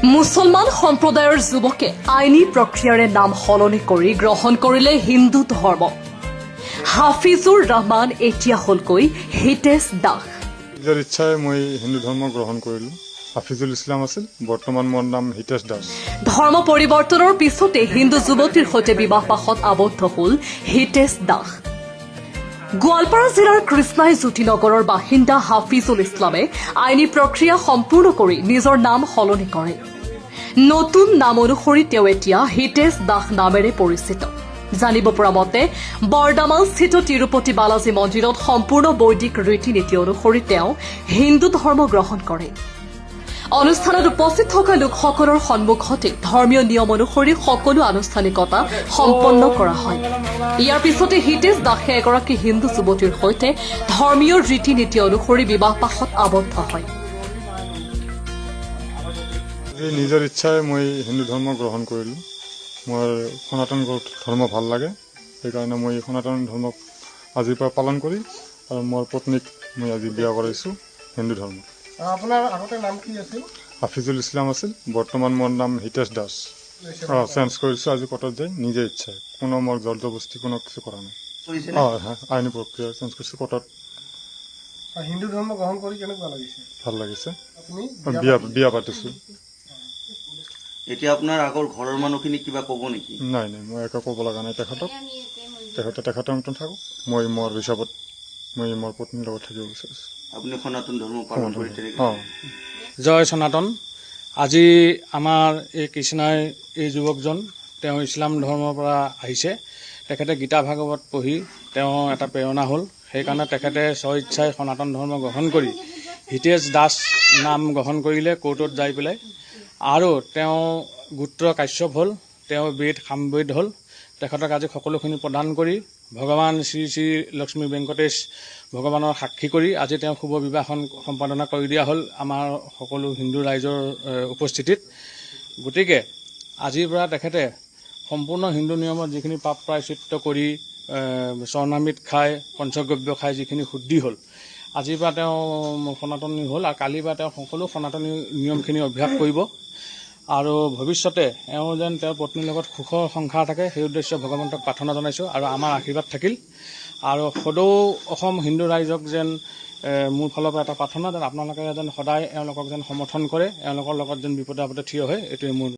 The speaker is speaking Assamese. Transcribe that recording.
মুছলমান সম্প্ৰদায়ৰ যুৱকে আইনী প্ৰক্ৰিয়াৰে নাম সলনি কৰি গ্ৰহণ কৰিলে হিন্দু ধৰ্ম। হাফিজুৰ ৰহমান এতিয়া হলকৈ হিতেশ দাস। নিজৰ ইচ্ছাৰে মই হিন্দু ধৰ্ম গ্ৰহণ কৰিলোঁ। হাফিজুল ইছলাম আছিল, বৰ্তমান মোৰ নাম হিতেশ দাস। ধৰ্ম পৰিৱৰ্তনৰ পিছতে হিন্দু যুৱতীৰ সৈতে বিবাহ পাশত আবদ্ধ হল হিতেশ দাস। গোৱালপাৰা জিলাৰ কৃষ্ণাই জ্যোতিনগৰৰ বাসিন্দা হাফিজুল ইছলামে আইনী প্ৰক্ৰিয়া সম্পূৰ্ণ কৰি নিজৰ নাম সলনি কৰে। নতুন নাম অনুসৰি তেওঁ এতিয়া হিতেশ দাস নামেৰে পৰিচিত। জানিব পৰা মতে বৰদামালস্থিত তিৰুপতি বালাজী মন্দিৰত সম্পূৰ্ণ বৈদিক ৰীতি নীতি অনুসৰি তেওঁ হিন্দু ধৰ্ম গ্ৰহণ কৰে। অনুষ্ঠানত উপস্থিত থকা লোকসকলৰ সন্মুখতে ধৰ্মীয় নিয়ম অনুসৰি সকলো আনুষ্ঠানিকতা সম্পন্ন কৰা হয়। ইয়াৰ পিছতে হিতেশ দাসে এগৰাকী হিন্দু যুৱতীৰ সৈতে ধৰ্মীয় ৰীতি নীতি অনুসৰি বিবাহ পাশত আবদ্ধ হয়। নিজৰ ইচ্ছাৰে মই হিন্দু ধৰ্ম গ্ৰহণ কৰিলোঁ। মোৰ সনাতন ধৰ্ম ভাল লাগে, সেইকাৰণে মই সনাতন ধৰ্মক আজিৰ পৰা পালন কৰি আৰু মোৰ পত্নীক মই আজি বিয়া কৰাইছোঁ হিন্দু ধৰ্ম। আপোনাৰ আগতে নাম কি আছিল? হাফিজুল ইছলাম আছিল, বৰ্তমান মোৰ নাম হিতেশ দাস। চেঞ্জ কৰিছোঁ আজি কটত যাই নিজে ইচ্ছাই, কোনো মোৰ জবৰদস্তি কোনো কিছু কৰা নাই। আইনী প্ৰক্ৰিয়া চেঞ্জ কৰিছোঁ কটত। হিন্দু ধৰ্ম গ্ৰহণ কৰি কেনেকুৱা লাগিছে? ভাল লাগিছে, আপুনি বিয়া পাতিছোঁ। এতিয়া আপোনাৰ আগৰ ঘৰৰ মানুহখিনি কিবা ক'ব নেকি? নাই মই একো ক'ব লগা নাই তেখেতৰ মতন থাকক। মই মোৰ হিচাপত মই মোৰ পত্নীৰ লগত থাকিব বিচাৰিছোঁ। আপুনি সনাতন ধৰ্ম পালন কৰি তেনেকৈ জয় সনাতন। আজি আমাৰ এই কৃষ্ণাই এই যুৱকজন তেওঁ ইছলাম ধৰ্মৰ পৰা আহিছে। তেখেতে গীতা ভাগৱত পঢ়ি তেওঁ এটা প্ৰেৰণা হ'ল, সেইকাৰণে তেখেতে স্ব ইচ্ছাই সনাতন ধৰ্ম গ্ৰহণ কৰি হিতেশ দাস নাম গ্ৰহণ কৰিলে কোৰ্টত যাই পেলাই। আৰু তেওঁ গোত্ৰ কাশ্যপ হ'ল, তেওঁ বেদ সামবেদ হ'ল। তেখেতক আজি সকলোখিনি প্ৰদান কৰি ভগৱান শ্ৰী শ্ৰী লক্ষ্মী বেংকটেশ ভগৱানৰ সাক্ষী কৰি আজি তেওঁ শুভ বিবাহখন সম্পাদনা কৰি দিয়া হ'ল আমাৰ সকলো হিন্দু ৰাইজৰ উপস্থিতিত। গতিকে আজিৰ পৰা তেখেতে সম্পূৰ্ণ হিন্দু নিয়মত যিখিনি পাপ প্ৰায়চিত্ত কৰি স্বৰ্ণামৃত খাই পঞ্চগব্য খাই যিখিনি শুদ্ধি হ'ল, আজিৰ পৰা তেওঁ সনাতনী হ'ল আৰু কালিৰ পৰা তেওঁ সকলো সনাতনী নিয়মখিনি অভ্যাস কৰিব। আৰু ভৱিষ্যতে এওঁ যেন তেওঁৰ পত্নীৰ লগত সুখৰ সংসাৰ থাকে সেই উদ্দেশ্যে ভগৱন্তক প্ৰাৰ্থনা জনাইছোঁ আৰু আমাৰ আশীৰ্বাদ থাকিল। আৰু সদৌ অসম হিন্দু ৰাইজক যেন মোৰ ফালৰ পৰা এটা প্ৰাৰ্থনা যেন আপোনালোকে যেন সদায় এওঁলোকক যেন সমৰ্থন কৰে, এওঁলোকৰ লগত যেন বিপদে আপদে থিয় হয়, এইটোৱে মোৰ